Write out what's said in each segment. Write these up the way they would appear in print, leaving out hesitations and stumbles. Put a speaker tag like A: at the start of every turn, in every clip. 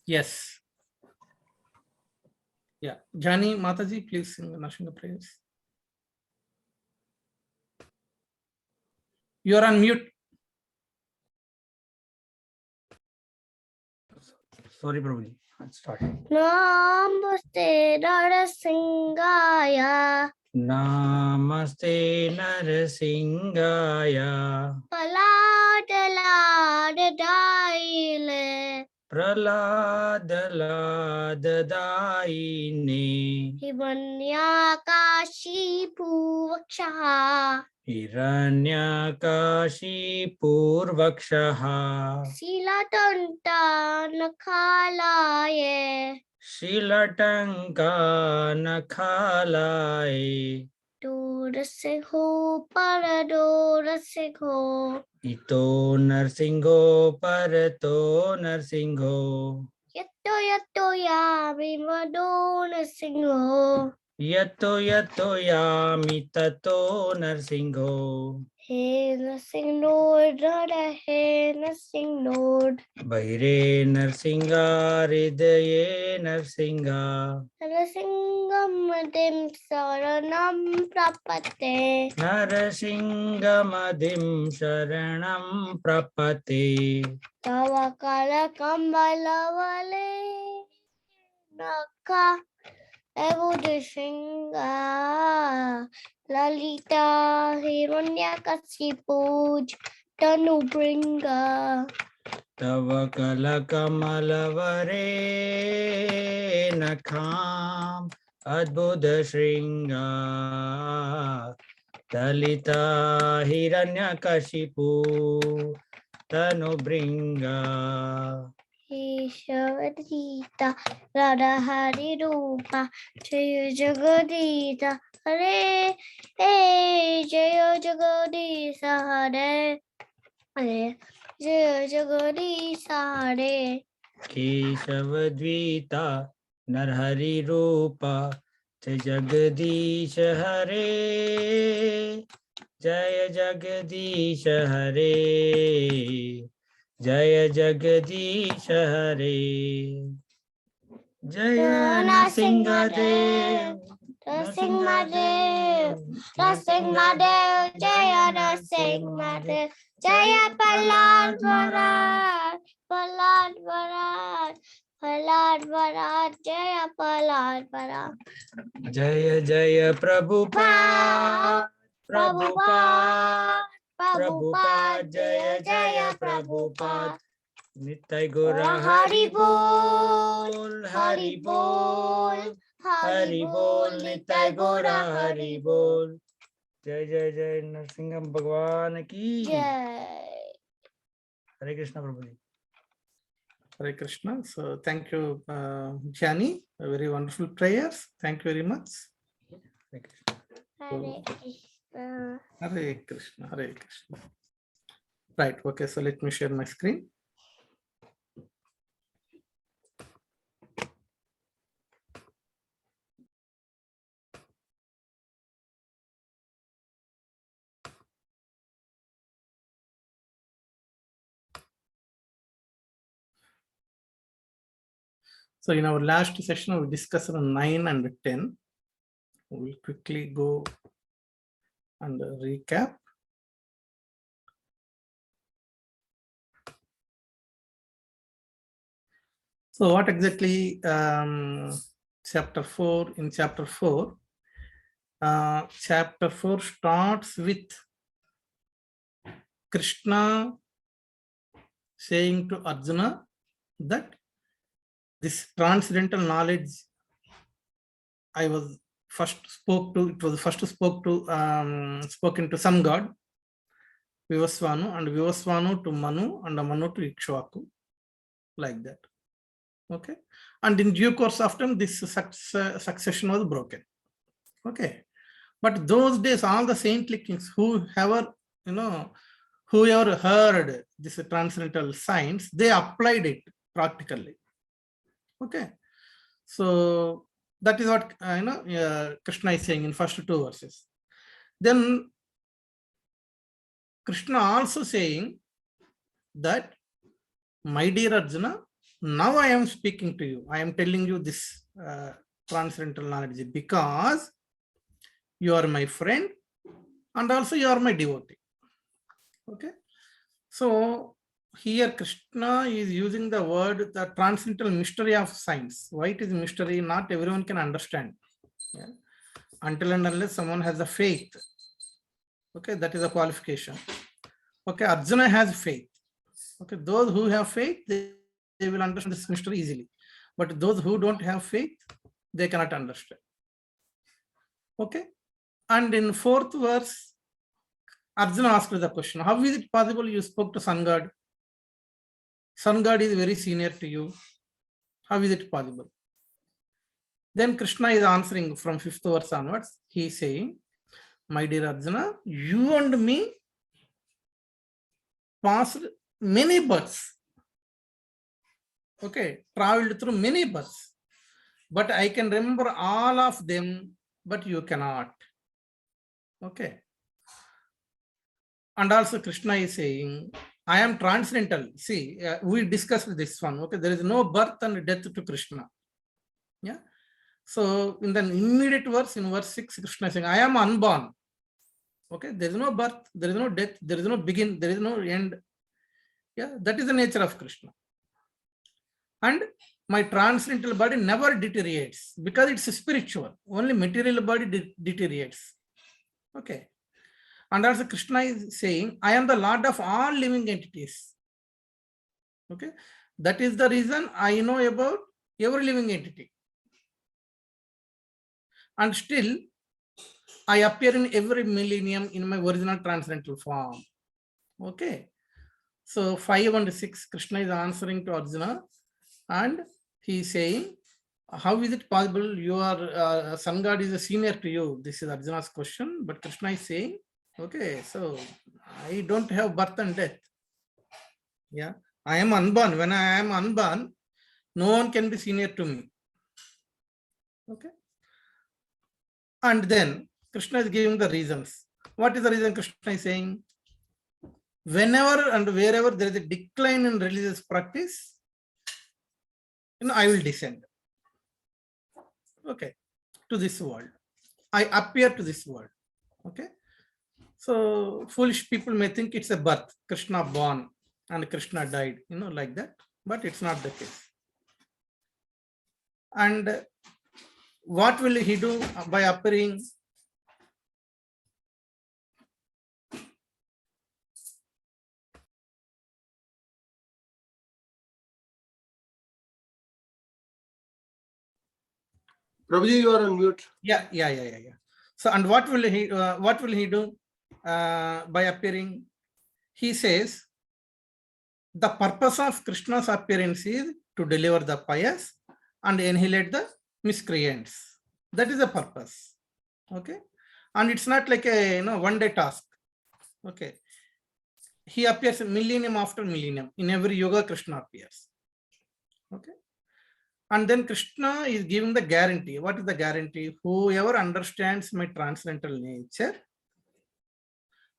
A: Yes. Yeah. Jani Mataji, please sing the Narsingha prayers. You are on mute.
B: Sorry, Prabhuji. Let's start.
C: Namaste Narasimhaya.
B: Namaste Narasimhaya.
C: Paladaladaile.
B: Praladaladaine.
C: Hivanyakashipu vakshaha.
B: Hiranyakashipurvakshaha.
C: Silatanta nakhalaye.
B: Shilatanka nakhalaye.
C: Dorasingho paradorasingho.
B: Ito narsingho parato narsingho.
C: Yato yato yami madonasingho.
B: Yato yato yami tato narsingho.
C: Hey nursing Lord, Radha, hey nursing Lord.
B: Vaire Narsinga Hridaye Narsinga.
C: Narasingamadim saranam prapate.
B: Narasingamadim Sharanam Prapate.
C: Tavakala kambalavale naka evudishinga. Lalita Hiranyakasipuj Tanu Bringa.
B: Tava Kalakamalavare Nakham Adbhuta Shringa. Dalita Hiranyakashipu Tanu Bringa.
C: Ishavarita Radha Hari Rupa Jaya Jagadita Hare Hey Jaya Jagadisa Hare Hare Jaya Jagadisa Hare
B: Keshavadvita Narhari Rupa Jai Jagadish Hare Jaya Jagadish Hare Jaya Jagadish Hare Jaya Nrsimhadev
C: Nrsimhadev Nrsimhadev Jaya Nrsimhadev Jaya Palad Varad Palad Varad Palad Varad Jaya Palad Varad
B: Jaya Jaya Prabhupada Prabhupada Prabhupada Jaya Jaya Prabhupada Nitai Gora Hari Bol Hari Bol Hari Bol Nitai Gora Hari Bol. Jai Jai Jai Narsingham Bhagwan ki
C: Jai.
B: Hare Krishna Prabhuji.
A: Hare Krishna. So thank you, Jani. A very wonderful prayers. Thank you very much.
B: Hare Krishna.
C: Hare Krishna.
A: Hare Krishna. Hare Krishna. Right. Okay. So let me share my screen. So in our last session, we discussed on 9 and 10. We'll quickly go and recap. So what exactly chapter 4, in chapter 4, chapter 4 starts with Krishna saying to Arjuna that this transcendental knowledge I was first spoke to, it was first spoken to some god, Vivasvanu, and Vivasvanu to Manu, and Manu to Ikshvaku, like that. Okay, and in due course of time, this succession was broken. Okay, but those days, all the saintly kings, whoever heard this transcendental science, they applied it practically. Okay, so that is what Krishna is saying in first 2 verses. Then Krishna also saying that, my dear Arjuna, now I am speaking to you. I am telling you this transcendental knowledge because you are my friend and also you are my devotee. Okay. So here Krishna is using the word, the transcendental mystery of science. Why it is mystery? Not everyone can understand. Yeah. Until and unless someone has a faith. Okay, that is a qualification. Okay, Arjuna has faith. Okay, those who have faith, they will understand this mystery easily. But those who don't have faith, they cannot understand. Okay, and in 4th verse, Arjuna asked the question, how is it possible you spoke to Sun God? Sun God is very senior to you. How is it possible? Then Krishna is answering from 5th verse onwards. He is saying, my dear Arjuna, you and me passed many births. Okay, traveled through many births. But I can remember all of them, but you cannot. Okay. And also Krishna is saying, I am transcendental. See, we discussed this one. Okay, there is no birth and death to Krishna. Yeah. So in the immediate verse, in verse 6, Krishna is saying, I am unborn. Okay, there is no birth, there is no death, there is no begin, there is no end. Yeah, that is the nature of Krishna. And my transcendental body never deteriorates because it's spiritual. Only material body deteriorates. Okay. And also Krishna is saying, I am the Lord of all living entities. Okay. That is the reason I know about every living entity. And still, I appear in every millennium in my original transcendental form. Okay. So 5 and 6, Krishna is answering to Arjuna. And he is saying, how is it possible you are, Sun God is a senior to you? This is Arjuna's question. But Krishna is saying, okay, so I don't have birth and death. Yeah, I am unborn. When I am unborn, no one can be senior to me. Okay. And then Krishna is giving the reasons. What is the reason Krishna is saying? Whenever and wherever there is a decline in religious practice, I will descend. Okay, to this world. I appear to this world. Okay. So foolish people may think it's a birth. Krishna born and Krishna died, like that. But it's not the case. And what will he do by appearing?
D: Prabhuji, you are on mute.
A: Yeah. So, and what will he do by appearing? He says, the purpose of Krishna's appearance is to deliver the pious and annihilate the miscreants. That is the purpose. Okay. And it's not like a one-day task. Okay. He appears millennium after millennium. In every yoga, Krishna appears. Okay. And then Krishna is giving the guarantee. What is the guarantee? Whoever understands my transcendental nature,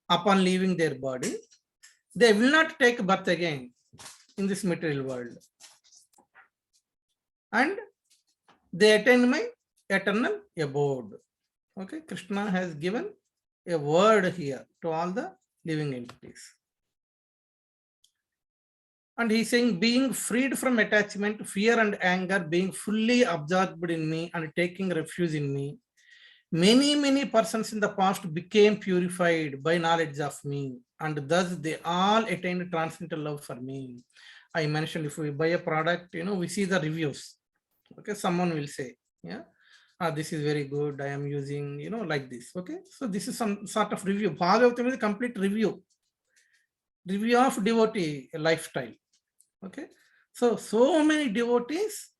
A: upon leaving their body, they will not take birth again in this material world. And they attain my eternal abode. Okay, Krishna has given a word here to all the living entities. And he's saying, being freed from attachment, fear and anger, being fully absorbed in me and taking refuge in me, many persons in the past became purified by knowledge of me, and thus they all attained transcendental love for me. I mentioned, if we buy a product, we see the reviews. Okay, someone will say, yeah, this is very good, I am using, like this. Okay, so this is some sort of review. Bhagavatam is a complete review of devotee lifestyle. Okay, so many devotees,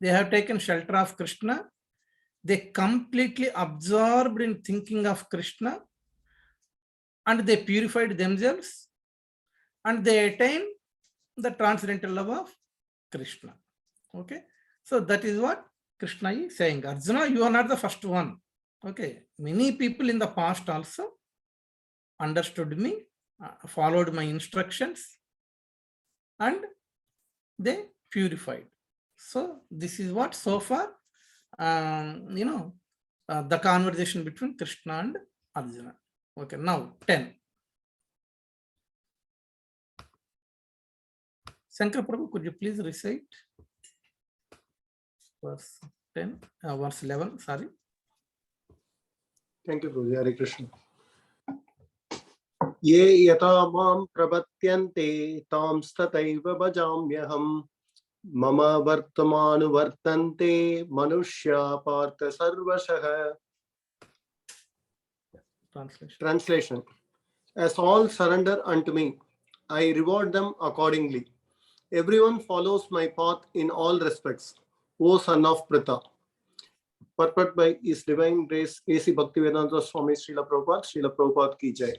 A: they have taken shelter of Krishna. They completely absorbed in thinking of Krishna, and they purified themselves, and they attain the transcendental love of Krishna. Okay, so that is what Krishna is saying. Arjuna, you are not the first one. Okay, many people in the past also understood me, followed my instructions, and they purified. So this is what so far, the conversation between Krishna and Arjuna. Okay, now 10. Shankar Prabhu, could you please recite verse 10, verse 11, sorry.
D: Thank you, Prabhuji. Hare Krishna. Ye yata mam prapatyante tam stataiva bhajamyaham mama vartamanu vartante manushya partha sarvashah. Translation. As all surrender unto me, I reward them accordingly. Everyone follows my path in all respects, O son of Pritha. Purport by His Divine Grace A.C. Bhaktivedanta Swami Srila Prabhupada ki jai.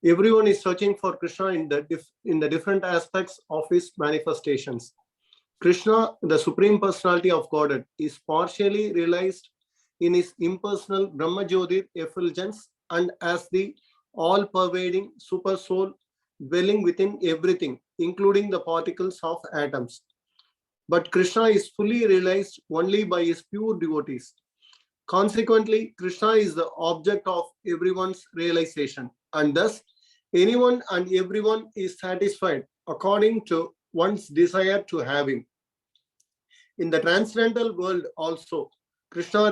D: Everyone is searching for Krishna in the different aspects of his manifestations. Krishna, the Supreme Personality of Godhead, is partially realized in his impersonal Brahmajyotir effulgence and as the all-pervading super soul dwelling within everything, including the particles of atoms. But Krishna is fully realized only by his pure devotees. Consequently, Krishna is the object of everyone's realization, and thus anyone and everyone is satisfied according to one's desire to have him. In the transcendental world also, Krishna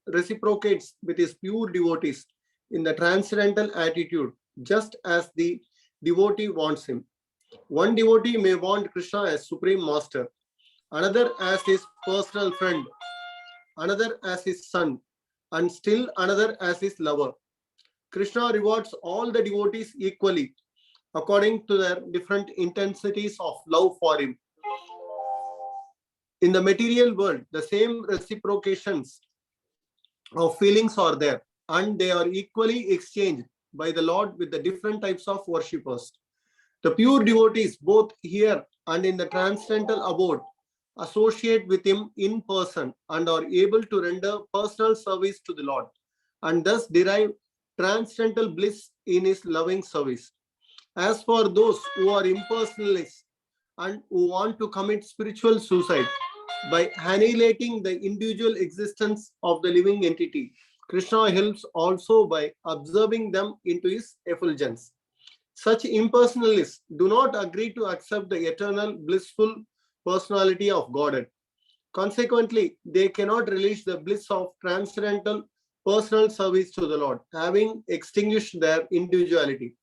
D: reciprocates with his pure devotees in the transcendental attitude, just as the devotee wants him. One devotee may want Krishna as Supreme Master, another as his personal friend, another as his son, and still another as his lover. Krishna rewards all the devotees equally according to their different intensities of love for him. In the material world, the same reciprocations of feelings are there, and they are equally exchanged by the Lord with the different types of worshippers. The pure devotees, both here and in the transcendental abode, associate with him in person and are able to render personal service to the Lord, and thus derive transcendental bliss in his loving service. As for those who are impersonalists and who want to commit spiritual suicide by annihilating the individual existence of the living entity, Krishna helps also by observing them into his effulgence. Such impersonalists do not agree to accept the eternal blissful personality of Godhead. Consequently, they cannot relish the bliss of transcendental personal service to the Lord, having extinguished their individuality.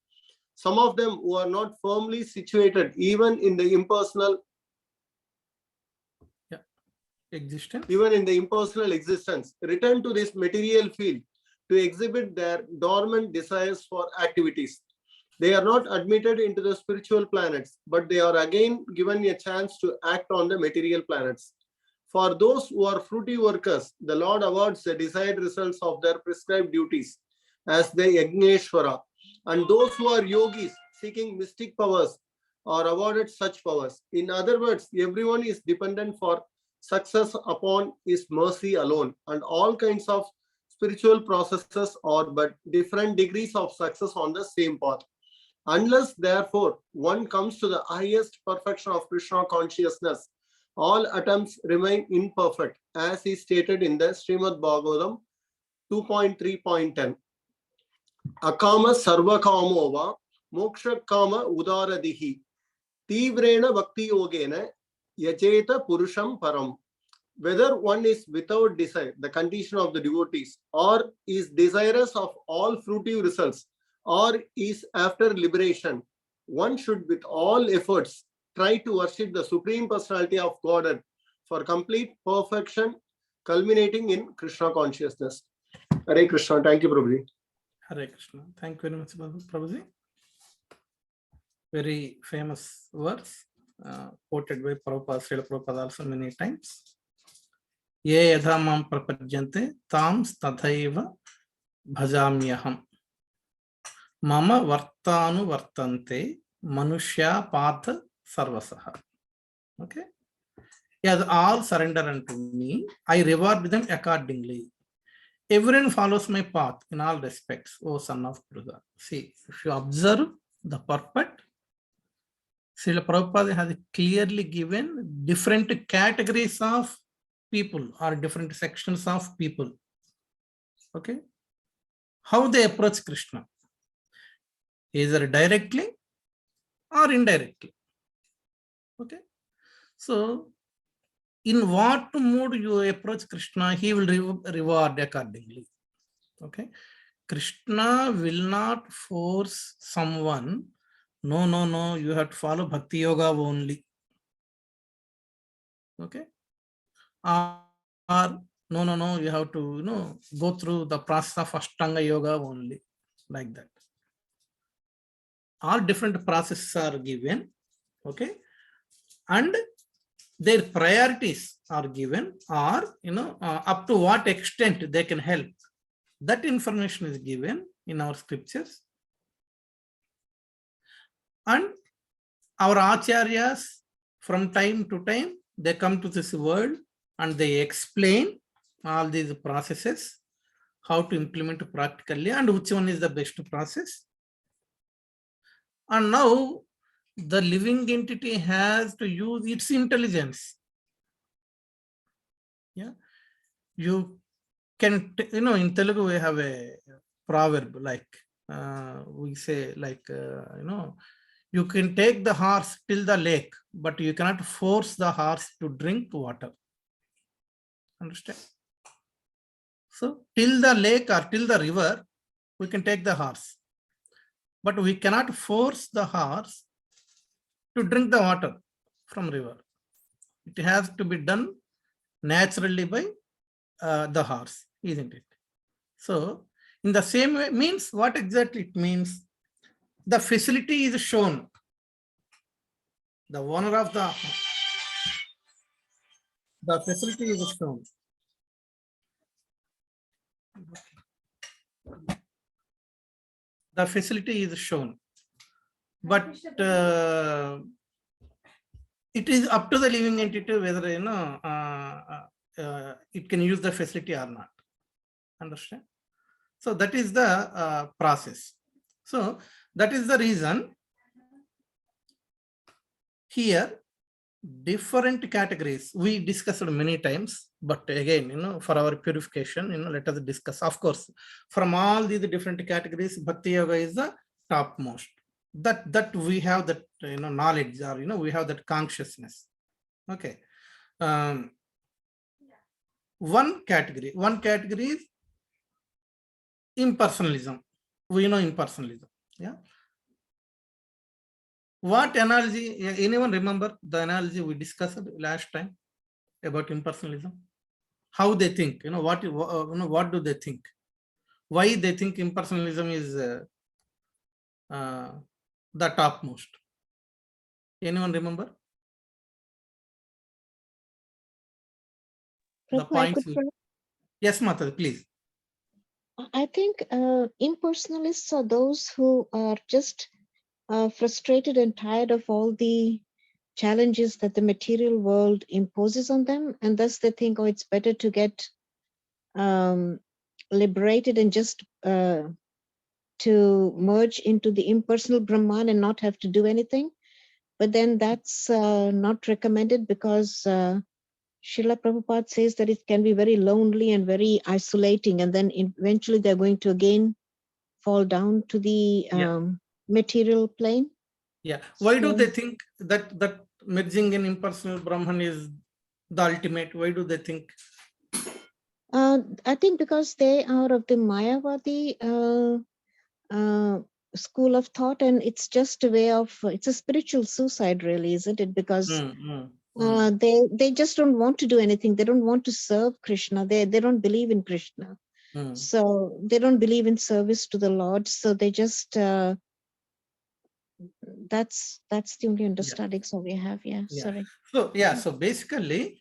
D: Some of them who are not firmly situated even in the impersonal existence, return to this material field to exhibit their dormant desires for activities. They are not admitted into the spiritual planets, but they are again given a chance to act on the material planets. For those who are fruity workers, the Lord awards the desired results of their prescribed duties as the Yagneshwara. And those who are yogis seeking mystic powers are awarded such powers. In other words, everyone is dependent for success upon his mercy alone, and all kinds of spiritual processes are but different degrees of success on the same path. Unless, therefore, one comes to the highest perfection of Krishna consciousness, all attempts remain imperfect, as is stated in the Srimad Bhagavatam 2.3.10. Akama sarva kamova moksha kama udaradihi tivrena bhakti yogena yajeta purusham param. Whether one is without desire, the condition of the devotees, or is desirous of all fruitive results, or is after liberation, one should with all efforts try to worship the Supreme Personality of Godhead for complete perfection, culminating in Krishna consciousness. Hare Krishna. Thank you, Prabhuji.
A: Hare Krishna. Thank you very much, Prabhuji. Very famous words quoted by Prabhupada, Srila Prabhupada also many times. Ye yadha mam prapajyante tam tathaiva bhajamyaham. Mama vartanu vartante manushya patha sarvasaha. Okay. As all surrender unto me, I reward them accordingly. Everyone follows my path in all respects, O son of Pritha. See, if you observe the purport, Srila Prabhupada has clearly given different categories of people or different sections of people. Okay. How they approach Krishna, either directly or indirectly. Okay. So, in what mood you approach Krishna, he will reward accordingly. Okay. Krishna will not force someone. No, no, no, you have to follow Bhakti Yoga only. Okay. Or no, no, no, you have to, go through the process of Ashtanga Yoga only. Like that. All different processes are given. Okay. And their priorities are given, or up to what extent they can help. That information is given in our scriptures. And our acharyas, from time to time, they come to this world and they explain all these processes, how to implement practically, and which one is the best process. And now the living entity has to use its intelligence. Yeah, you can, in Telugu we have a proverb, like we say, like, you can take the horse till the lake, but you cannot force the horse to drink water. Understand? So till the lake or till the river, we can take the horse, but we cannot force the horse to drink the water from river. It has to be done naturally by the horse, isn't it? So in the same way, means what exactly it means? The facility is shown. The owner of the facility is shown. The facility is shown, but it is up to the living entity whether it can use the facility or not. Understand? So that is the process. So that is the reason here different categories we discussed many times, but again, for our purification, let us discuss. Of course, from all these different categories, Bhakti Yoga is the topmost. That we have that knowledge, or we have that consciousness. Okay. One category is impersonalism. We know impersonalism. Yeah. What analogy? Anyone remember the analogy we discussed last time about impersonalism? How they think? What do they think? Why they think impersonalism is the topmost? Anyone remember? The points. Yes, Mata, please.
E: I think impersonalists are those who are just frustrated and tired of all the challenges that the material world imposes on them, and thus they think, oh, it's better to get liberated and just to merge into the impersonal Brahman and not have to do anything. But then that's not recommended, because Srila Prabhupada says that it can be very lonely and very isolating, and then eventually they're going to again fall down to the material plane.
A: Yeah. Why do they think that merging in impersonal Brahman is the ultimate? Why do they think?
E: I think because they are of the Mayavadi school of thought, and it's just a way of, it's a spiritual suicide, really, isn't it? Because they just don't want to do anything. They don't want to serve Krishna. They don't believe in Krishna. So they don't believe in service to the Lord. So they just that's the only understanding. So we have, sorry.
A: So so basically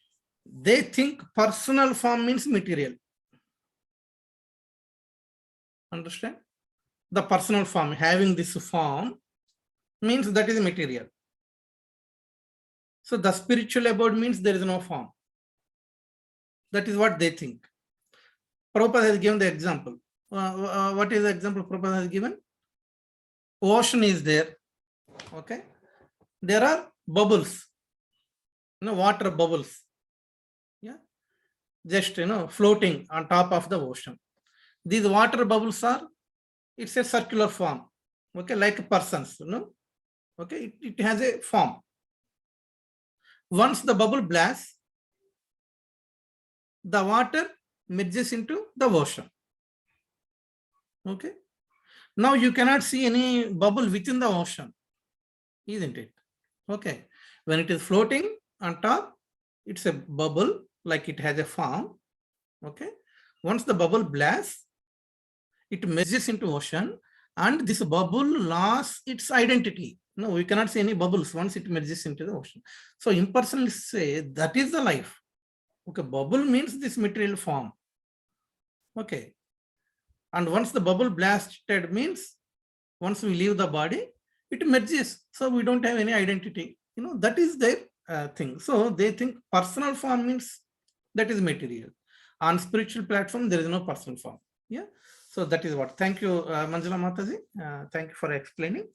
A: they think personal form means material. Understand? The personal form, having this form, means that is material. So the spiritual abode means there is no form. That is what they think. Prabhupada has given the example. What is the example Prabhupada has given? Ocean is there. Okay. there are bubbles, water bubbles. Yeah, just floating on top of the ocean. These water bubbles are, it's a circular form. Okay, like persons, okay, it has a form. Once the bubble blasts, the water merges into the ocean. Okay, now you cannot see any bubble within the ocean, isn't it? Okay, when it is floating on top, it's a bubble, like it has a form. Okay, once the bubble blasts, it merges into ocean, and this bubble lost its identity. No, we cannot see any bubbles once it merges into the ocean. So impersonalists say that is the life. Okay, bubble means this material form. Okay, and once the bubble blasted means once we leave the body, it merges. So we don't have any identity. That is their thing. So they think personal form means that is material. On spiritual platform, there is no personal form. Yeah. So that is what. Thank you, Manjula Mataji. Thank you for explaining.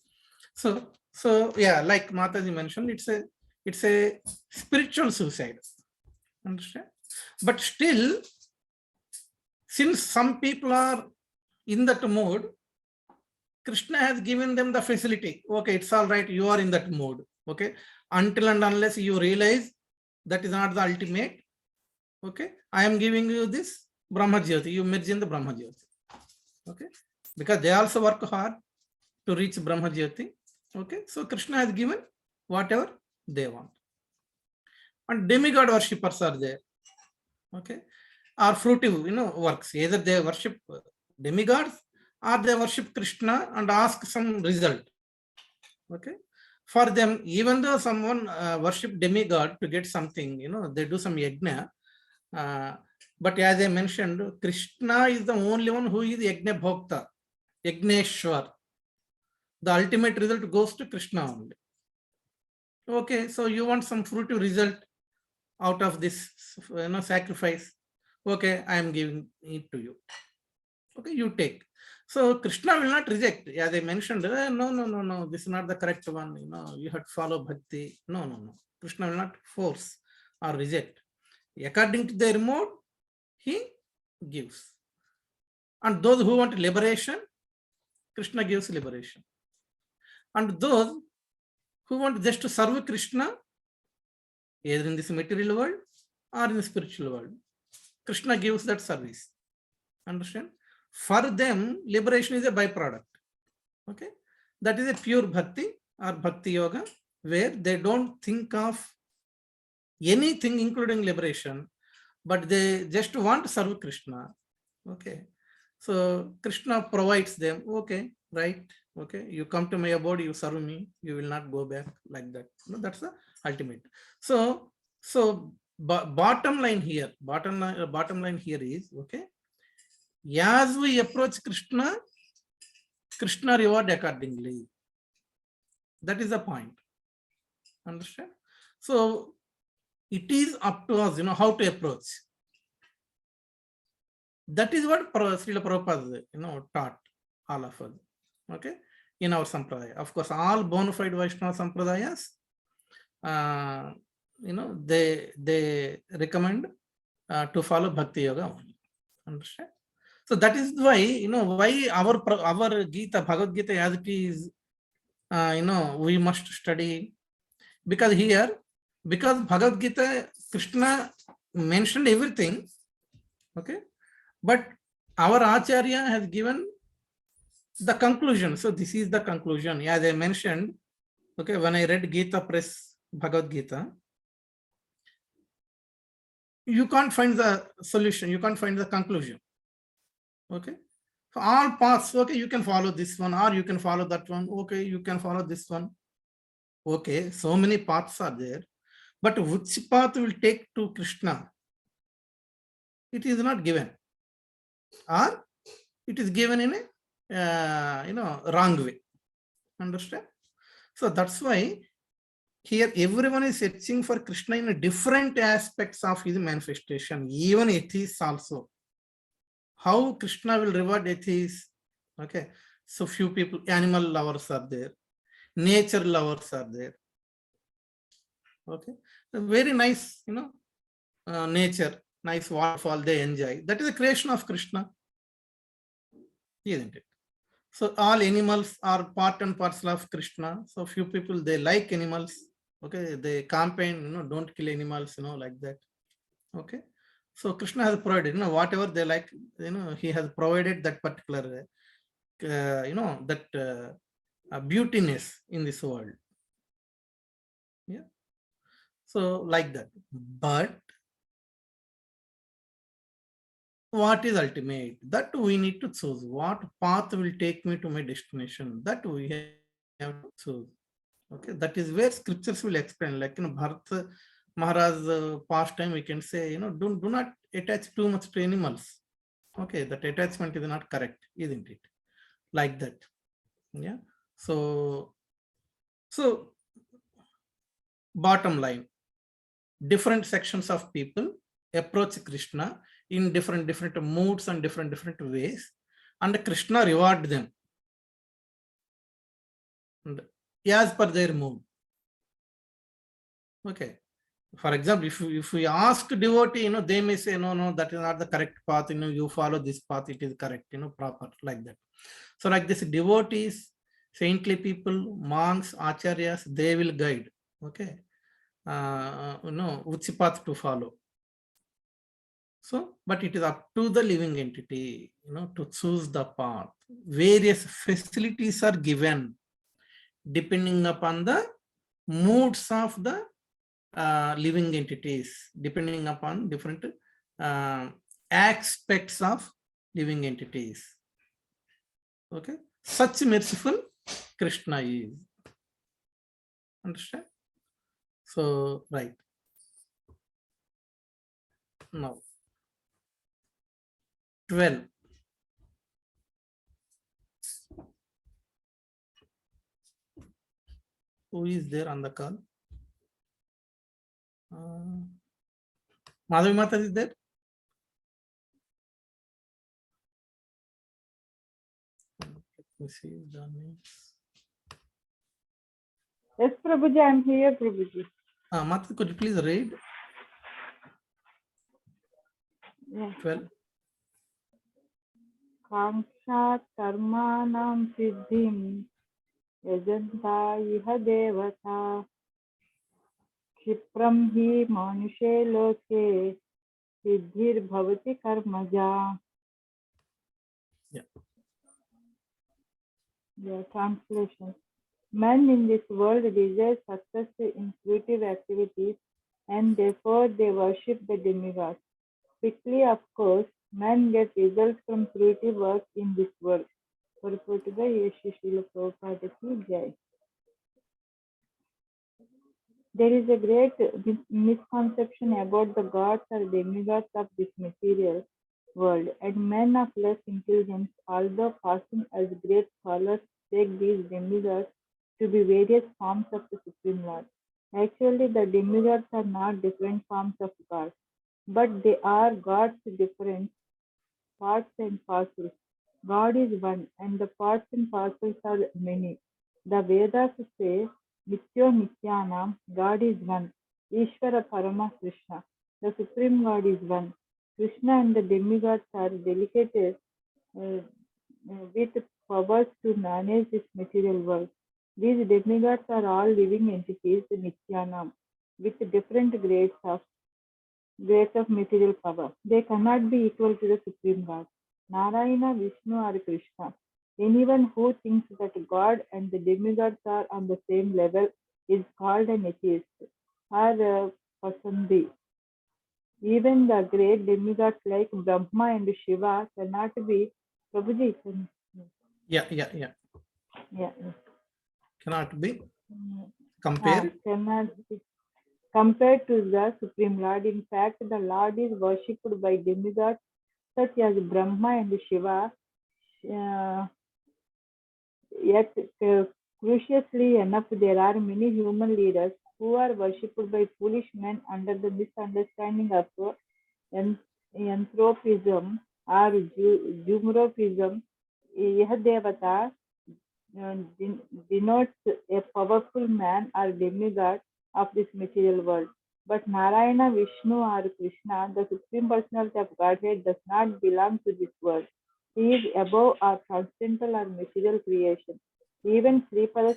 A: So yeah, like Mataji mentioned, it's a spiritual suicide. Understand? But still, since some people are in that mode, Krishna has given them the facility. Okay, it's all right. You are in that mode. Okay, until and unless you realize that is not the ultimate. Okay, I am giving you this Brahma Jyoti. You merge in the Brahma Jyoti. Okay, because they also work hard to reach Brahma Jyoti. Okay, so Krishna has given whatever they want. And demigod worshippers are there. Okay, are fruitive, works. Either they worship demigods or they worship Krishna and ask some result. Okay, for them, even though someone worship demigod to get something, they do some yajna. But as I mentioned, Krishna is the only one who is Yajna Bhokta, Yagneshwar. The ultimate result goes to Krishna only. Okay, so you want some fruitive result out of this, sacrifice. Okay, I am giving it to you. Okay, you take. So Krishna will not reject. As I mentioned, no, this is not the correct one. You have to follow bhakti. No. Krishna will not force or reject. According to their mode, he gives. And those who want liberation, Krishna gives liberation. And those who want just to serve Krishna, either in this material world or in the spiritual world, Krishna gives that service. Understand? For them, liberation is a byproduct. Okay, that is a pure bhakti or bhakti yoga, where they don't think of anything including liberation, but they just want to serve Krishna. Okay, so Krishna provides them. Okay, right. Okay, you come to my abode, you serve me, you will not go back, like that. That's the ultimate. So bottom line here is, okay, as we approach Krishna, Krishna reward accordingly. That is the point. Understand? So it is up to us, how to approach. That is what Srila Prabhupada, taught all of us. Okay, in our sampradaya. Of course, all bona fide Vaishnava sampradayas, they recommend to follow bhakti yoga only. Understand? So that is why, why our Gita, Bhagavad Gita, as it is, we must study. Because Bhagavad Gita, Krishna mentioned everything. Okay, but our Acharya has given the conclusion. So this is the conclusion. As I mentioned, okay, when I read Gita Press Bhagavad Gita, you can't find the solution, you can't find the conclusion. Okay, so all paths, okay, you can follow this one or you can follow that one. Okay, you can follow this one. Okay, so many paths are there, but which path will take to Krishna? It is not given, or it is given in a wrong way. Understand? So that's why here everyone is searching for Krishna in different aspects of his manifestation, even atheists also. How Krishna will reward atheists? Okay, so few people, animal lovers are there, nature lovers are there. Okay, a very nice, nature, nice waterfall they enjoy. That is the creation of Krishna, isn't it? So all animals are part and parcel of Krishna. So few people, they like animals. Okay, they campaign, don't kill animals, like that. Okay, so Krishna has provided, whatever they like, he has provided that particular, that beautiness in this world. Yeah, so like that. But what is ultimate? That we need to choose. What path will take me to my destination? That we have to choose. Okay, that is where scriptures will explain. Like Bharat Maharaj past time, we can say, do not attach too much to animals. Okay, that attachment is not correct, isn't it? Like that. Yeah. So bottom line, different sections of people approach Krishna in different moods and different ways, and Krishna reward them and as per their mood. Okay. For example, if we ask devotee, they may say, no, that is not the correct path. You follow this path, it is correct, proper, like that. So like this, devotees, saintly people, monks, acharyas, they will guide. Okay. Which path to follow. So, but it is up to the living entity, to choose the path. Various facilities are given depending upon the moods of the living entities, depending upon different aspects of living entities. Okay, such merciful Krishna is. Understand? So, right. Now, 12. Who is there on the call? Madhavi Mata is there? Let me see the names.
F: Yes, Prabhuji, I am here, Prabhuji.
A: Mata, could you please read?
F: Yeah.
A: 12.
F: Kamshat karmanam siddhim yajanta iha devata क्षिप्रम hi manushe loke siddhir bhavati karmaja. Yeah, translation. Men in this world desire success in creative activities and therefore they worship the demigods. Quickly, of course, men get results from creative work in this world. Purported by Yeshua Srila Prabhupada ki Jai. There is a great misconception about the gods or demigods of this material world, and men of less intelligence, although passing as great scholars, take these demigods to be various forms of the Supreme Lord. Actually, the demigods are not different forms of gods, but they are gods different parts and parcels. God is one, and the parts and parcels are many. The Vedas say, Nityo Nityanam, God is one. Ishvara Parama Krishna, the Supreme God is one. Krishna and the demigods are delegated with powers to manage this material world. These demigods are all living entities, Nityanam, with different grades of material power. They cannot be equal to the Supreme God. Narayana, Vishnu, or Krishna. Anyone who thinks that God and the demigods are on the same level is called an atheist or Pasandi. Even the great demigods like Brahma and Shiva cannot be. Prabhuji,
A: Yeah.
F: yeah.
A: Cannot be compared.
F: Cannot be compared to the Supreme Lord. In fact, the Lord is worshipped by demigods such as Brahma and Shiva. Yet, curiously enough, there are many human leaders who are worshipped by foolish men under the misunderstanding of anthropism or Jumropism. Yah Devata denotes a powerful man or demigod of this material world. But Narayana, Vishnu, or Krishna, the Supreme Personality of Godhead, does not belong to this world. He is above or transcendental or material creation. Even Sripada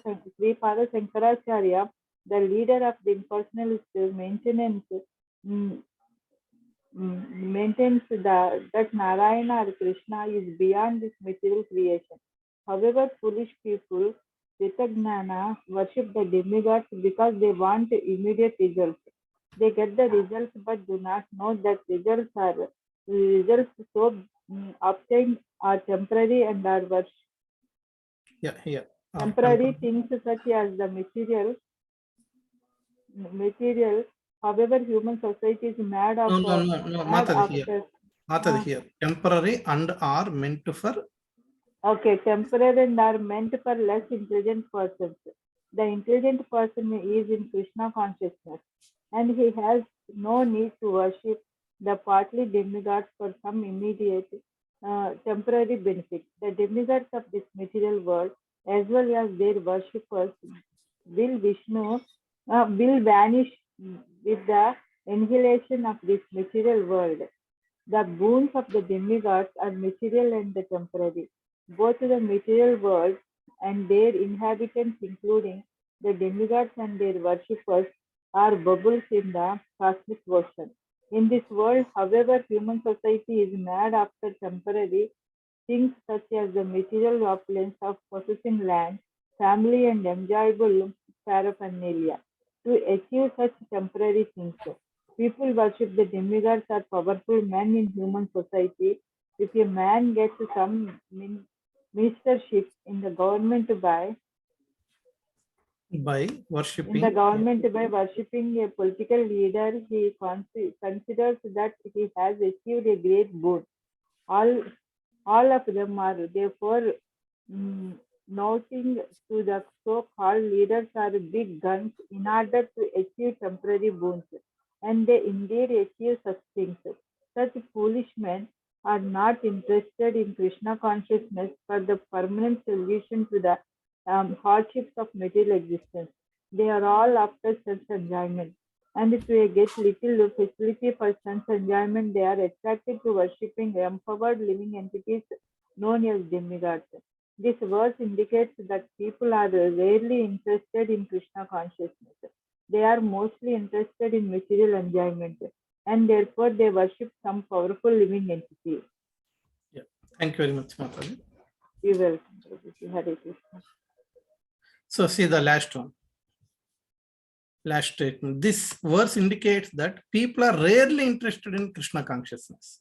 F: Shankaracharya, the leader of the impersonalist maintains that Narayana or Krishna is beyond this material creation. However, foolish people, Jnana, worship the demigods because they want immediate results. They get the results but do not know that results so obtained are temporary and are temporary things such as the material. However, human society is mad of
A: No,
F: mad
A: here.
F: after
A: Here. Temporary and are meant for.
F: Okay, temporary and are meant for less intelligent persons. The intelligent person is in Krishna consciousness, and he has no need to worship the partly demigods for some immediate temporary benefit. The demigods of this material world, as well as their worshippers, will vanish with the annihilation of this material world. The boons of the demigods are material and the temporary. Both the material world and their inhabitants, including the demigods and their worshippers, are bubbles in the cosmic ocean. In this world, however, human society is mad after temporary things such as the material opulence of possessing land, family, and enjoyable paraphernalia. To achieve such temporary things, people worship the demigods or powerful men in human society. If a man gets some ministership in the government by
A: worshipping
F: a political leader, he considers that he has achieved a great boon. All of them are therefore noting to the so-called leaders are big guns in order to achieve temporary boons, and they indeed achieve such things. Such foolish men are not interested in Krishna consciousness for the permanent solution to the hardships of material existence. They are all after sense enjoyment, and to get little facility for sense enjoyment, they are attracted to worshipping empowered living entities known as demigods. This verse indicates that people are rarely interested in Krishna consciousness. They are mostly interested in material enjoyment, and therefore they worship some powerful living entity.
A: Yeah. Thank you very much, Mataji.
F: You welcome. Hare Krishna.
A: So see the last one. Last statement. This verse indicates that people are rarely interested in Krishna consciousness.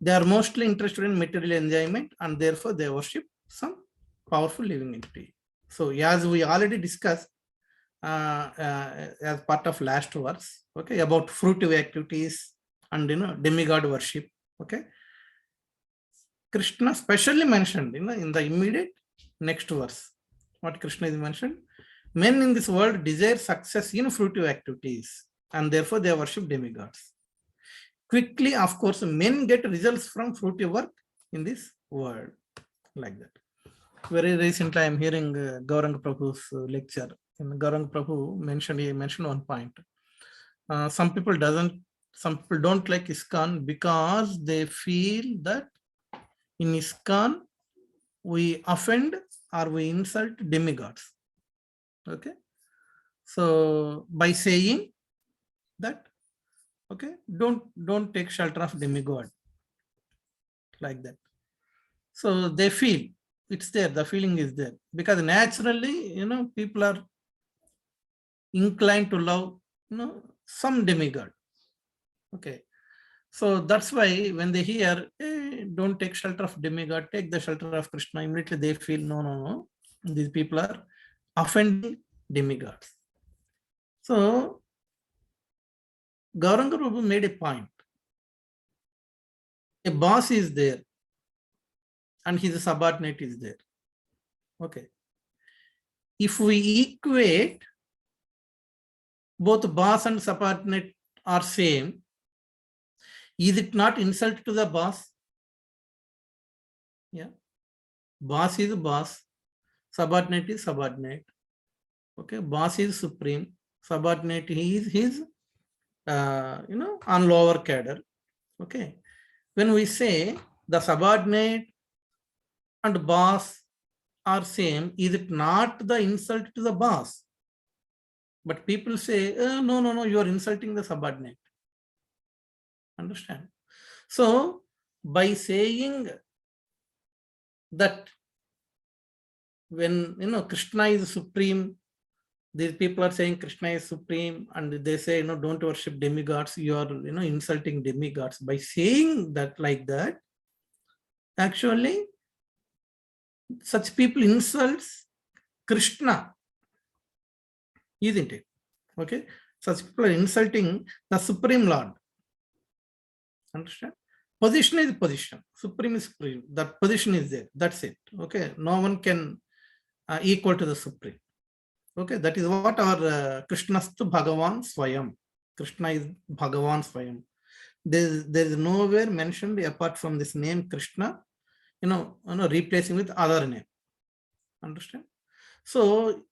A: They are mostly interested in material enjoyment, and therefore they worship some powerful living entity. So as we already discussed as part of last verse, okay, about fruitive activities and demigod worship, okay, Krishna specially mentioned in the immediate next verse. What Krishna is mentioned: men in this world desire success in fruitive activities, and therefore they worship demigods. Quickly, of course, men get results from fruitive work in this world, like that. Very recently, I am hearing Gauranga Prabhu's lecture. And Gauranga Prabhu mentioned one point. Some people don't like ISKCON because they feel that in ISKCON we offend or we insult demigods. Okay, so by saying that, okay, don't take shelter of demigod, like that. So they feel it's there, the feeling is there, because naturally, people are inclined to love, some demigod. Okay, so that's why when they hear, hey, don't take shelter of demigod, take the shelter of Krishna, immediately they feel no, these people are offending demigods. So Gauranga Prabhu made a point. A boss is there and his subordinate is there. Okay. If we equate both boss and subordinate are same, is it not insult to the boss? Yeah. Boss is boss, subordinate is subordinate. Okay, boss is supreme, subordinate he is his, on lower cadre. Okay, when we say the subordinate and boss are same, is it not the insult to the boss? But people say, no, you are insulting the subordinate. Understand? So by saying that when Krishna is supreme, these people are saying Krishna is supreme, and they say, don't worship demigods, you are insulting demigods. By saying that like that, actually such people insults Krishna, isn't it? Okay, such people are insulting the Supreme Lord. Understand? Position is position, supreme is supreme, that position is there, that's it. Okay, no one can equal to the supreme. Okay, that is what our Krishnastu Bhagavan Swayam. Krishna is Bhagavan Swayam. There is nowhere mentioned apart from this name Krishna, replacing with other name. Understand? So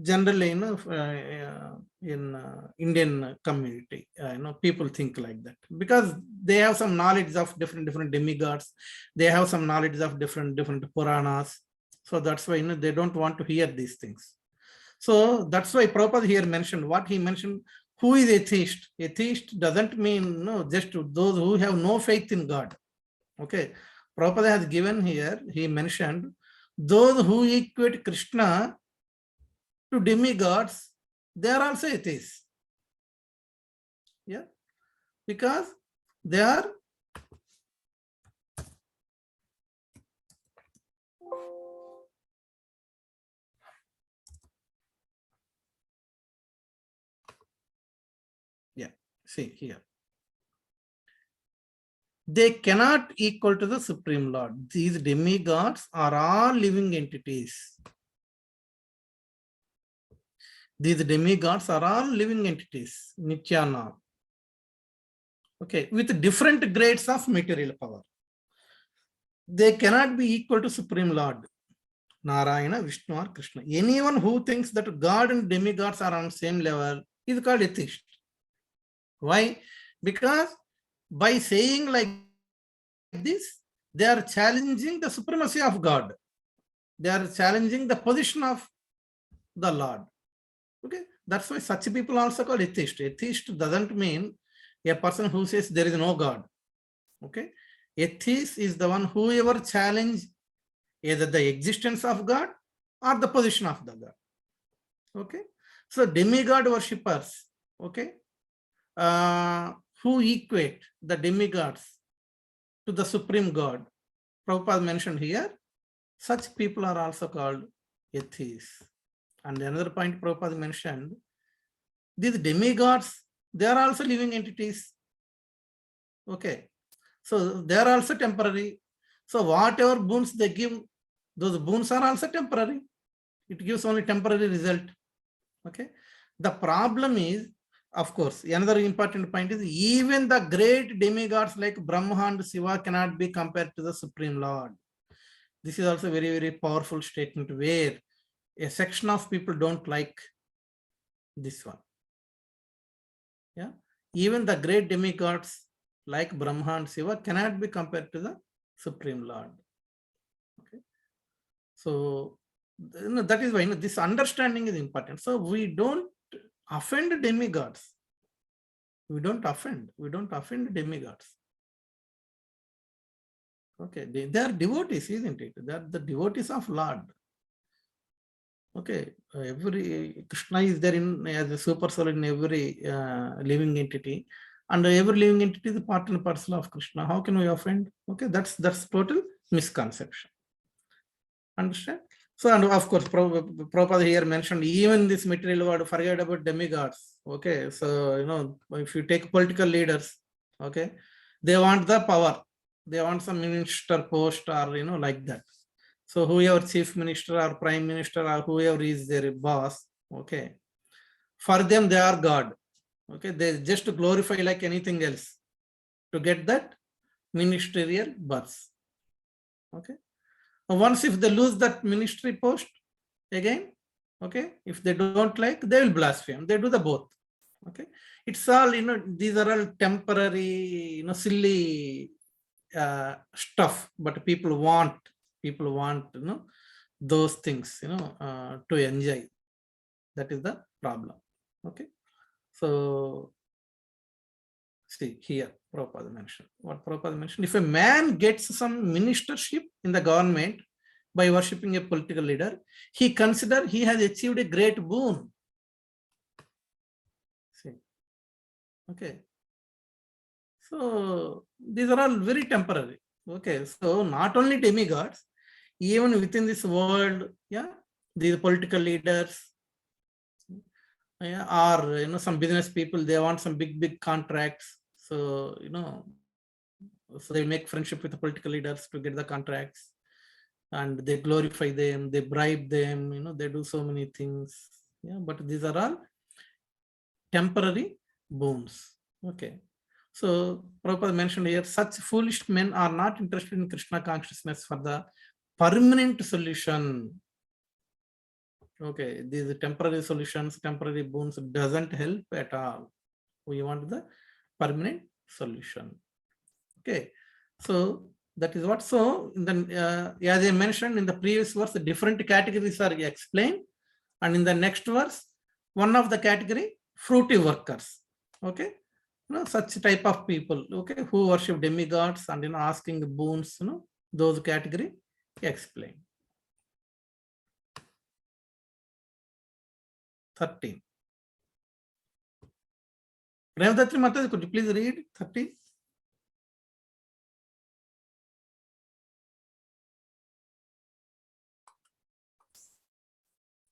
A: generally, in Indian community, people think like that because they have some knowledge of different demigods. They have some knowledge of different Puranas. So that's why they don't want to hear these things. So that's why Prabhupada here mentioned what he mentioned. Who is atheist? Atheist doesn't mean just to those who have no faith in God. Okay, Prabhupada has given here. He mentioned those who equate Krishna to demigods, they are also atheists. Yeah, because they are see here. They cannot equal to the Supreme Lord. These demigods are all living entities. These demigods are all living entities, Nityana. Okay, with different grades of material power. They cannot be equal to Supreme Lord, Narayana, Vishnu or Krishna. Anyone who thinks that God and demigods are on the same level is called atheist. Why? Because by saying like this, they are challenging the supremacy of God. They are challenging the position of the Lord. Okay, that's why such people also called atheist. Atheist doesn't mean a person who says there is no God. Okay, atheist is the one who ever challenge either the existence of God or the position of the God. Okay, so demigod worshippers, okay, who equate the demigods to the supreme God, Prabhupada mentioned here, such people are also called atheists. And another point Prabhupada mentioned, these demigods, they are also living entities. Okay, so they are also temporary. So whatever boons they give, those boons are also temporary. It gives only temporary result. Okay, the problem is, of course, another important point is even the great demigods like Brahma and Shiva cannot be compared to the Supreme Lord. This is also very, very powerful statement where a section of people don't like this one. Yeah, even the great demigods like Brahma and Shiva cannot be compared to the Supreme Lord. Okay, so that is why this understanding is important. So we don't offend demigods. We don't offend demigods. Okay, they are devotees, isn't it? They are the devotees of Lord. Okay, every Krishna is there in as a super soul in every living entity, and every living entity is a part and parcel of Krishna. How can we offend? Okay, that's total misconception. Understand? So, and of course, Prabhupada here mentioned even this material world, forget about demigods. Okay, so if you take political leaders, okay, they want the power, they want some minister post or like that. So whoever chief minister or prime minister or whoever is their boss, okay, for them they are God. Okay, they just glorify like anything else to get that ministerial birth. Okay. Once if they lose that ministry post, again, Okay, if they don't like, they will blaspheme. They do the both. Okay, it's all, these are all temporary, silly stuff, but people want, those things, to enjoy. That is the problem. Okay, so see here, Prabhupada mentioned. What Prabhupada mentioned: if a man gets some ministership in the government by worshipping a political leader, he considers he has achieved a great boon. See, okay. So these are all very temporary. Okay, so not only demigods, even within this world, yeah, these political leaders, yeah, or some business people, they want some big contracts. So so they make friendship with the political leaders to get the contracts, and they glorify them, they bribe them, they do so many things. Yeah, but these are all temporary boons. Okay. So Prabhupada mentioned here, such foolish men are not interested in Krishna consciousness for the permanent solution. Okay, these temporary solutions, temporary boons doesn't help at all. We want the permanent solution. Okay, so that is what. So in the as I mentioned in the previous verse, the different categories are explained, and in the next verse, one of the category, fruity workers. Okay, such type of people, okay, who worship demigods and asking boons, those category explained. 13. Revadatri Mataji, could you please read 13?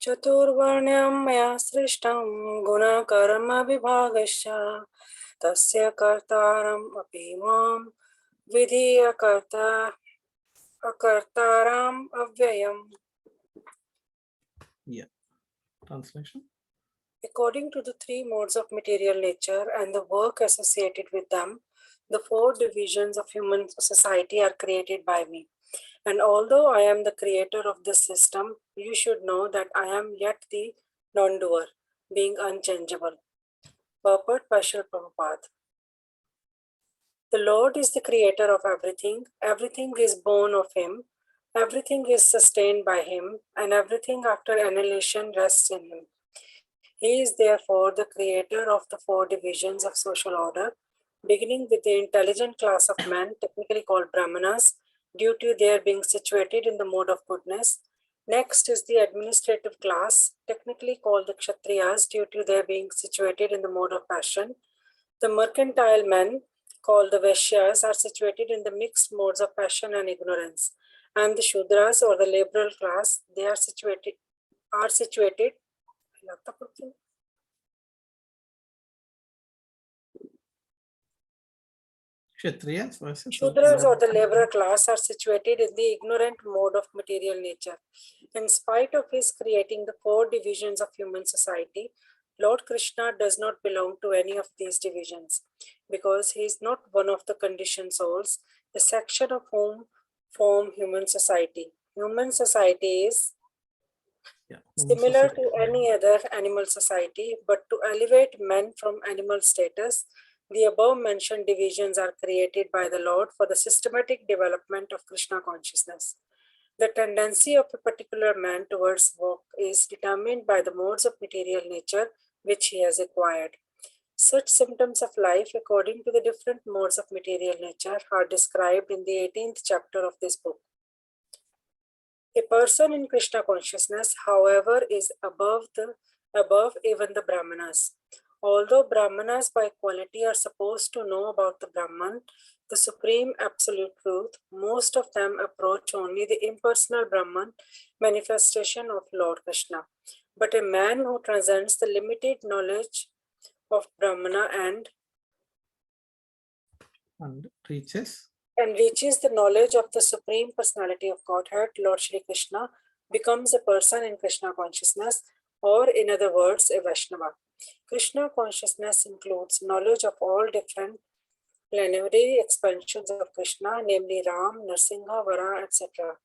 G: चतुर्वर्ण्यं मया सृष्टं गुणकर्मविभागश्च तस्य कर्तारम् अपि मां विधीय अकर्ताराम् अव्ययम्.
A: Yeah. Translation.
G: According to the three modes of material nature and the work associated with them, the four divisions of human society are created by me. And although I am the creator of this system, you should know that I am yet the non-doer, being unchangeable. Purport by Srila Prabhupada. The Lord is the creator of everything. Everything is born of Him. Everything is sustained by Him. And everything after annihilation rests in Him. He is therefore the creator of the four divisions of social order, beginning with the intelligent class of men, technically called Brahmanas, due to their being situated in the mode of goodness. Next is the administrative class, technically called the Kshatriyas, due to their being situated in the mode of passion. The mercantile men, called the Vaishyas, are situated in the mixed modes of passion and ignorance. And the Shudras, or the liberal class, they are situated
A: Kshatriyas versus
G: Shudras, or the laborer class, are situated in the ignorant mode of material nature. In spite of his creating the four divisions of human society, Lord Krishna does not belong to any of these divisions, because he is not one of the conditioned souls, the section of whom form human society. Human society is similar to any other animal society, but to elevate men from animal status, the above mentioned divisions are created by the Lord for the systematic development of Krishna consciousness. The tendency of a particular man towards work is determined by the modes of material nature which he has acquired. Such symptoms of life, according to the different modes of material nature, are described in the 18th chapter of this book. A person in Krishna consciousness, however, is above even the Brahmanas. Although Brahmanas by quality are supposed to know about the Brahman, the supreme absolute truth, most of them approach only the impersonal Brahman manifestation of Lord Krishna. But a man who transcends the limited knowledge of Brahmana and
A: reaches
G: the knowledge of the Supreme Personality of Godhead, Lord Shri Krishna, becomes a person in Krishna consciousness, or in other words, a Vaishnava. Krishna consciousness includes knowledge of all different plenary expansions of Krishna, namely Ram, Narsimha, Vara, etc.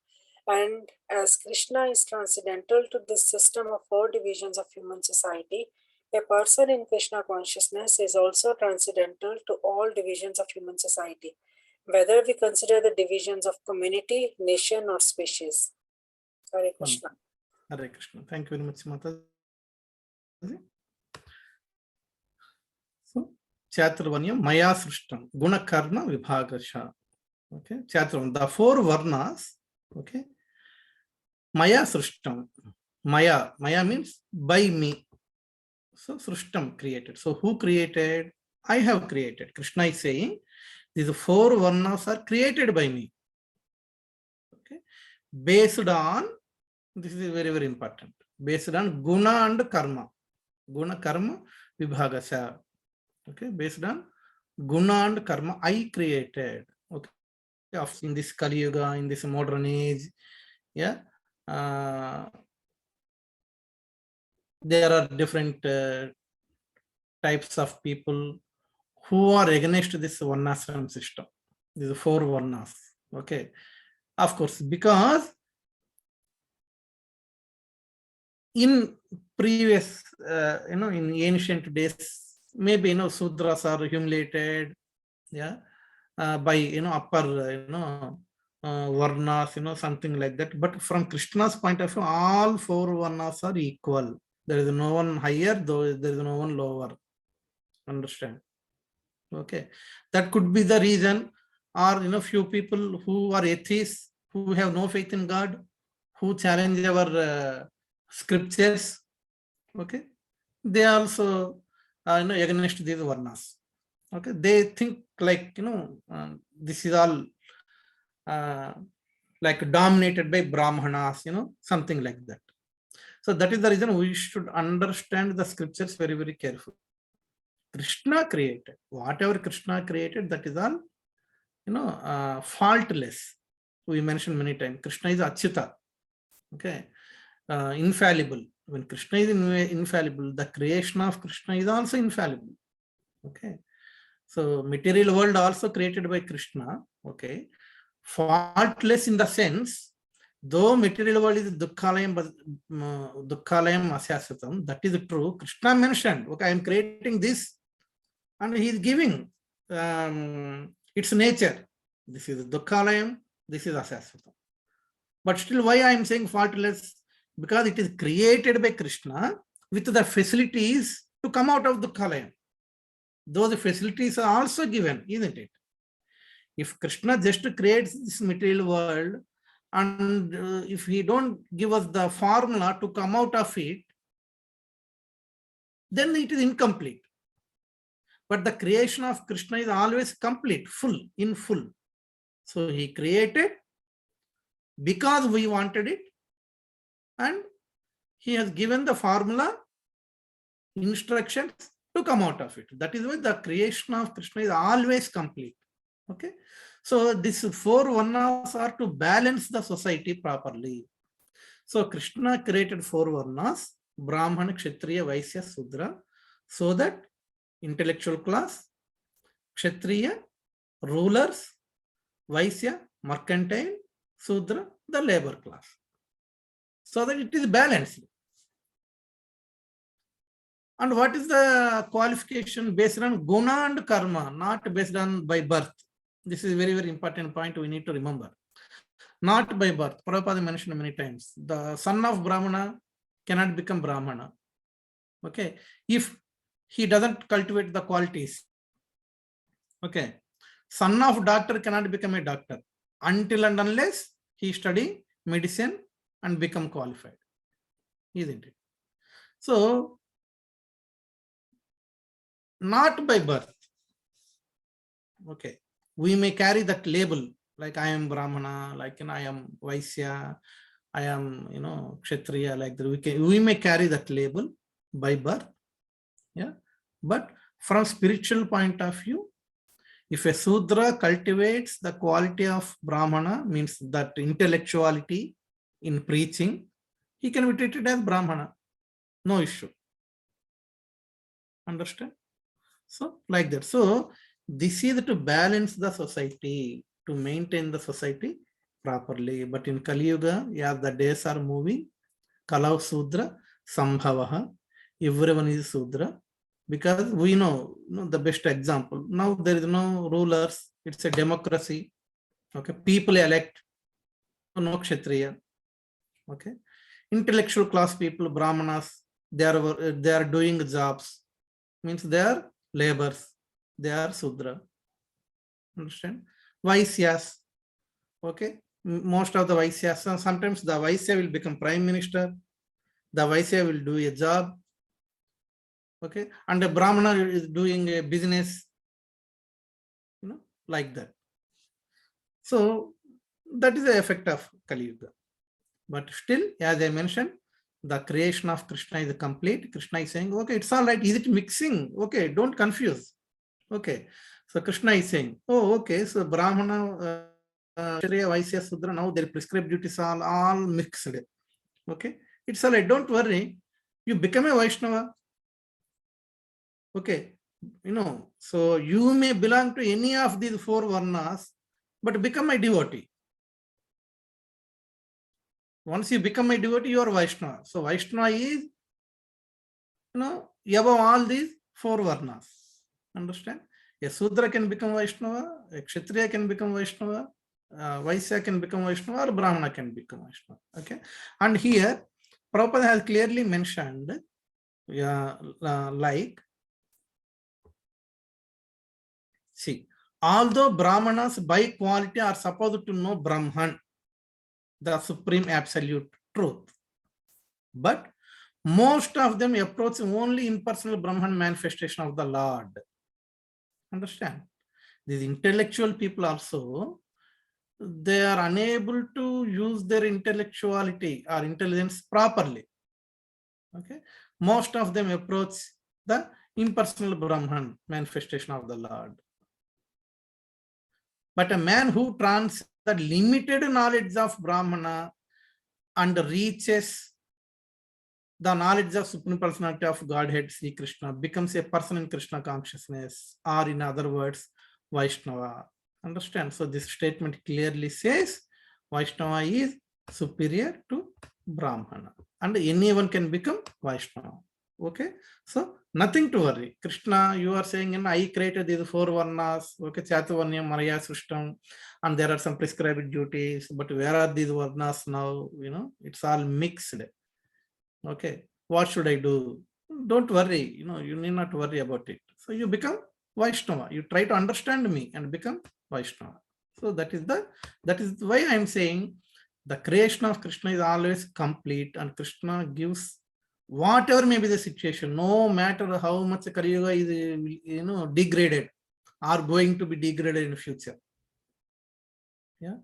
G: And as Krishna is transcendental to this system of 4 divisions of human society, a person in Krishna consciousness is also transcendental to all divisions of human society, whether we consider the divisions of community, nation, or species. Hare Krishna.
A: Hare Krishna. Thank you very much, Mataji. So, Chapter 1, Maya Srishtam, Guna Karma Vibhagasha. Okay, Chapter 1, the 4 Varnas. Okay, Maya Srishtam. Maya means by me. So, Srishtam created. So, who created? I have created. Krishna is saying, these 4 Varnas are created by me. Okay, based on, this is very, very important, based on Guna and Karma. Guna Karma Vibhagasha. Okay, based on Guna and Karma, I created. Okay, in this Kali Yuga, in this modern age, yeah, there are different types of people who are against this Varnashram system. These 4 Varnas. Okay, of course, because in previous, in ancient days, maybe Sudras are humiliated, yeah, by upper Varnas, something like that. But from Krishna's point of view, all 4 Varnas are equal. There is no one higher, though there is no one lower. Understand? Okay, that could be the reason. Or few people who are atheists, who have no faith in God, who challenge our scriptures. Okay, they also against these Varnas. Okay, they think like this is all like dominated by Brahmanas, something like that. So that is the reason we should understand the scriptures very, very carefully. Krishna created whatever Krishna created, that is all faultless. We mentioned many times Krishna is Achyuta. Okay, infallible. When Krishna is infallible, the creation of Krishna is also infallible. Okay, so material world also created by Krishna. Okay, faultless in the sense, though material world is dukkhalayam asyasyatam, that is true. Krishna mentioned, okay, I am creating this, and he is giving its nature. This is dukkhalayam, this is asyasyatam. But still, why I am saying faultless? Because it is created by Krishna with the facilities to come out of dukkhalayam. Those facilities are also given, isn't it? If Krishna just creates this material world, and if he don't give us the formula to come out of it, then it is incomplete. But the creation of Krishna is always complete, full, in full. So he created because we wanted it, and he has given the formula, instructions to come out of it. That is why the creation of Krishna is always complete. Okay, so these 4 Varnas are to balance the society properly. So Krishna created 4 Varnas, Brahmana, Kshatriya, Vaisya, Sudra, so that intellectual class, Kshatriya, rulers, Vaisya, mercantile, Sudra, the labor class, so that it is balanced. And what is the qualification? Based on Guna and Karma, not based on by birth. This is a very, very important point we need to remember. Not by birth. Prabhupada mentioned many times. The son of Brahmana cannot become Brahmana. Okay, if he doesn't cultivate the qualities. Okay, son of doctor cannot become a doctor until and unless he study medicine and become qualified, isn't it? So not by birth. Okay, we may carry that label, like I am Brahmana, like I am Vaisya, I am Kshatriya, like that. We may carry that label by birth. Yeah, but from spiritual point of view, if a Sudra cultivates the quality of Brahmana, means that intellectuality in preaching, he can be treated as Brahmana. No issue. Understand? So, like that. So, this is to balance the society, to maintain the society properly. But in Kali Yuga, yeah, the days are moving. Kalau Sudra, Sambhavaha, everyone is Sudra. Because we know, the best example. Now there is no rulers, it's a democracy. Okay, people elect, no Kshatriya. Okay, intellectual class people, Brahmanas, they are doing jobs, means they are laborers, they are Sudra. Understand? Vaisyas, okay, most of the Vaisyas, sometimes the Vaisya will become prime minister, the Vaisya will do a job, okay, and the Brahmana is doing a business, like that. So that is the effect of Kali Yuga. But still, as I mentioned, the creation of Krishna is complete. Krishna is saying, okay, it's all right. Is it mixing? Okay, don't confuse. Okay, so Krishna is saying, oh, okay, so Brahmana, Kshatriya, Vaisya, Sudra, now their prescribed duties are all mixed. Okay, it's all right. Don't worry. You become a Vaishnava. Okay, so you may belong to any of these four varnas, but become a devotee. Once you become a devotee, you are Vaishnava. So Vaishnava is, above all these four varnas. Understand? A Sudra can become Vaishnava, a Kshatriya can become Vaishnava, Vaisya can become Vaishnava, or Brahmana can become Vaishnava. Okay. And here, Prabhupada has clearly mentioned, like, see, although Brahmanas by quality are supposed to know Brahman, the supreme absolute truth, but most of them approach only impersonal Brahman manifestation of the Lord. Understand? These intellectual people also, they are unable to use their intellectuality or intelligence properly. Okay, most of them approach the impersonal Brahman manifestation of the Lord. But a man who trans the limited knowledge of Brahmana and reaches the knowledge of Supreme Personality of Godhead, Sri Krishna, becomes a person in Krishna consciousness, or in other words, Vaishnava. Understand? So this statement clearly says Vaishnava is superior to Brahmana, and anyone can become Vaishnava. Okay, so nothing to worry. Krishna, you are saying, I created these four varnas, okay, Chaturvarnyam, Marya, Srishtam, and there are some prescribed duties, but where are these varnas now? It's all mixed. Okay, what should I do? Don't worry, you need not worry about it. So you become Vaishnava. You try to understand me and become Vaishnava. So that is why I am saying the creation of Krishna is always complete, and Krishna gives whatever may be the situation, no matter how much Kali Yuga is degraded or going to be degraded in the future. Yeah,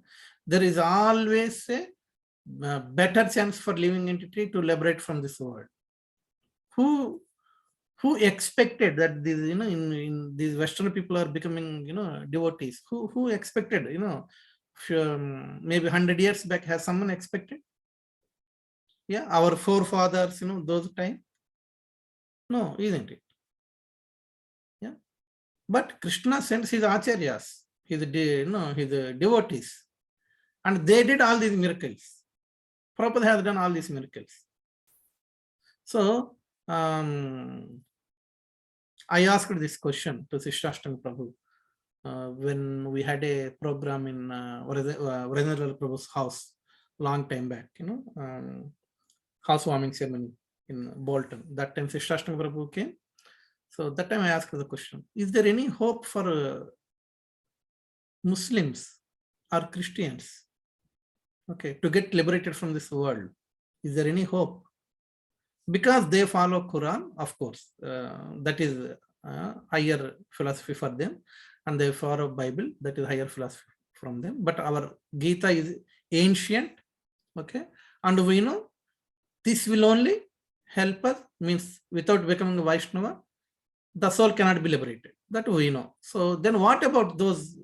A: there is always a better chance for living entity to liberate from this world. Who expected that these in these Western people are becoming devotees? Who expected? Maybe 100 years back, has someone expected? Yeah, our forefathers, those time. No, isn't it? Yeah, but Krishna sends his acharyas, his devotees, and they did all these miracles. Prabhupada has done all these miracles. So I asked this question to Sishashtang Prabhu when we had a program in Vrendra Prabhu's house long time back, housewarming ceremony in Bolton. That time Sishashtang Prabhu came. So that time I asked the question, is there any hope for Muslims or Christians, okay, to get liberated from this world? Is there any hope? Because they follow Quran, of course, that is higher philosophy for them, and they follow Bible, that is higher philosophy from them. But our Gita is ancient, okay, and we know this will only help us, means without becoming a Vaishnava, the soul cannot be liberated. That we know. So then what about those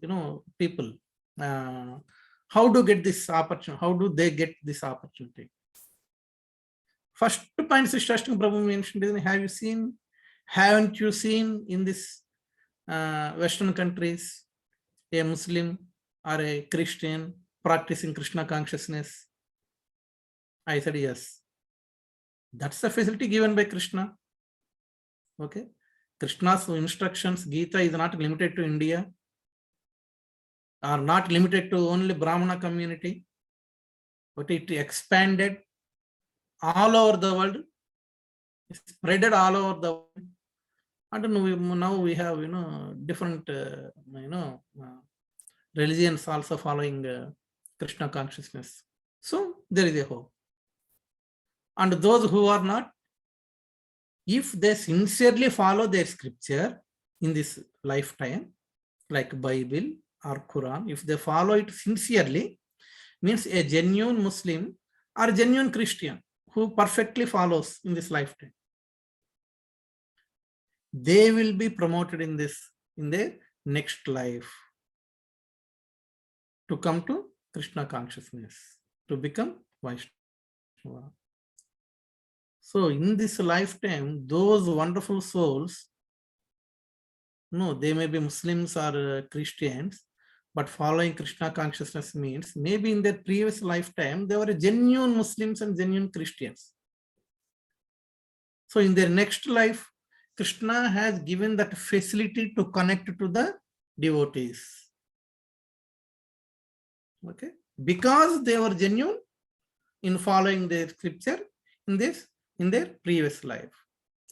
A: people? How do get this opportunity? How do they get this opportunity? First point Sishashtang Prabhu mentioned is, haven't you seen in this Western countries a Muslim or a Christian practicing Krishna consciousness? I said, yes. That's the facility given by Krishna. Okay. Krishna's instructions, Gita is not limited to India, or not limited to only Brahmana community, but it expanded all over the world, spreaded all over the world. And now we have, different, religions also following Krishna consciousness. So there is a hope. And those who are not, if they sincerely follow their scripture in this lifetime, like Bible or Quran, if they follow it sincerely, means a genuine Muslim or genuine Christian who perfectly follows in this lifetime, they will be promoted in their next life to come to Krishna consciousness, to become Vaishnava. So in this lifetime, those wonderful souls, no, they may be Muslims or Christians, but following Krishna consciousness means maybe in their previous lifetime, they were genuine Muslims and genuine Christians. So in their next life, Krishna has given that facility to connect to the devotees. Okay, because they were genuine in following their scripture in their previous life.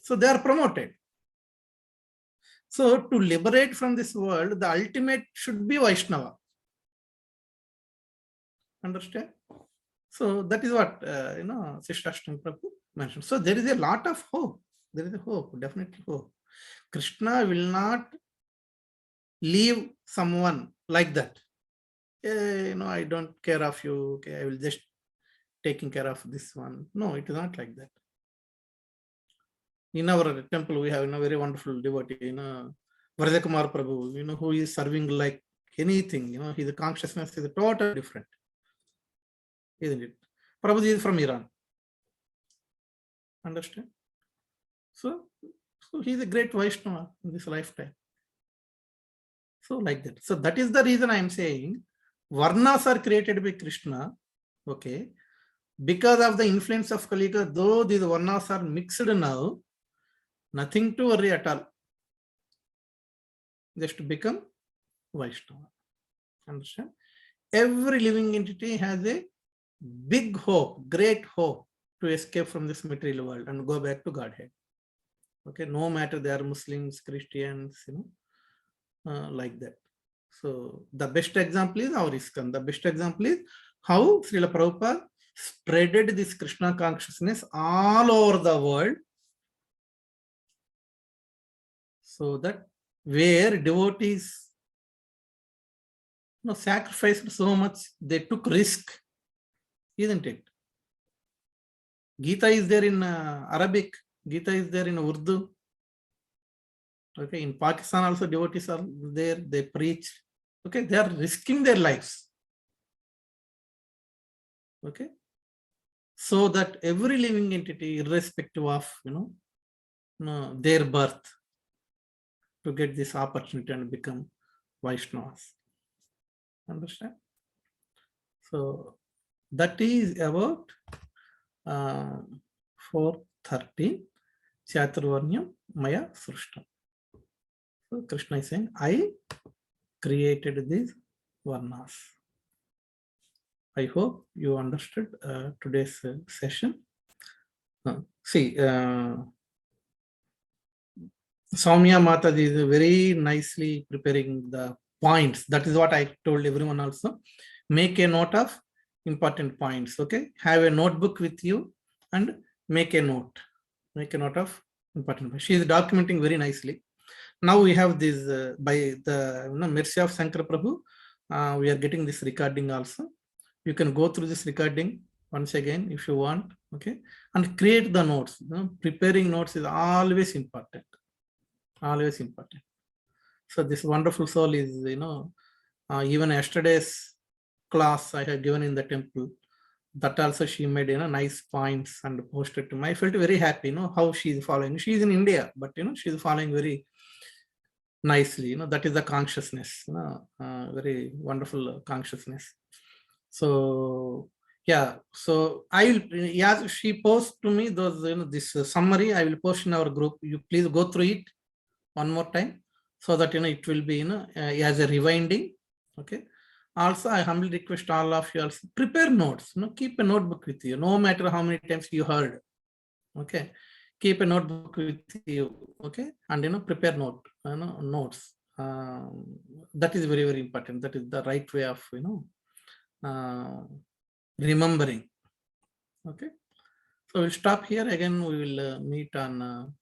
A: So they are promoted. So to liberate from this world, the ultimate should be Vaishnava. Understand? So that is what Sishtashtami Prabhu mentioned. So there is a lot of hope. There is a hope, definitely hope. Krishna will not leave someone like that. I don't care of you. Okay, I will just taking care of this one. No, it is not like that. In our temple, we have a very wonderful devotee, Vrajakumar Prabhu, who is serving like anything. His consciousness is totally different, isn't it? Prabhuji is from Iran. Understand? So he is a great Vaishnava in this lifetime. So like that. So that is the reason I am saying Varnas are created by Krishna. Okay. Because of the influence of Kali Yuga, though these Varnas are mixed now, nothing to worry at all. Just to become Vaishnava. Understand? Every living entity has a big hope, great hope to escape from this material world and go back to Godhead. Okay, no matter they are Muslims, Christians, like that. So the best example is our ISKCON. The best example is how Srila Prabhupada spreaded this Krishna consciousness all over the world, so that where devotees sacrificed so much, they took risk, isn't it? Gita is there in Arabic, Gita is there in Urdu. Okay, in Pakistan also devotees are there, they preach. Okay, they are risking their lives. Okay, so that every living entity, irrespective of their birth, to get this opportunity and become Vaishnavas. Understand? So that is about 4:30. Chaturvarnyam Maya Srushtam. So Krishna is saying, I created these Varnas. I hope you understood today's session. See, Soumya Mataji is very nicely preparing the points. That is what I told everyone also. Make a note of important points. Okay, have a notebook with you and make a note. Make a note of important points. She is documenting very nicely. Now we have this by the mercy of Shankar Prabhu. We are getting this recording also. You can go through this recording once again if you want. Okay, and create the notes. Preparing notes is always important. Always important. So this wonderful soul is, even yesterday's class I had given in the temple, that also she made, nice points and posted to me. I felt very happy, how she is following. She is in India, but, she is following very nicely. That is the consciousness, very wonderful consciousness. So yeah, so I will, yeah, she posts to me those, this summary I will post in our group. You please go through it one more time, so that it will be as a rewinding. Okay. Also, I humbly request all of you also prepare notes. Keep a notebook with you, no matter how many times you heard. Okay, keep a notebook with you. Okay, and prepare notes. That is very, very important. That is the right way of remembering. Okay, so we'll stop here. Again, we will meet on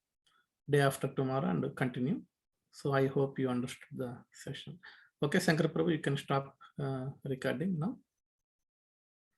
A: day after tomorrow and continue. So I hope you understood the session. Okay, Shankar Prabhu, you can stop recording now.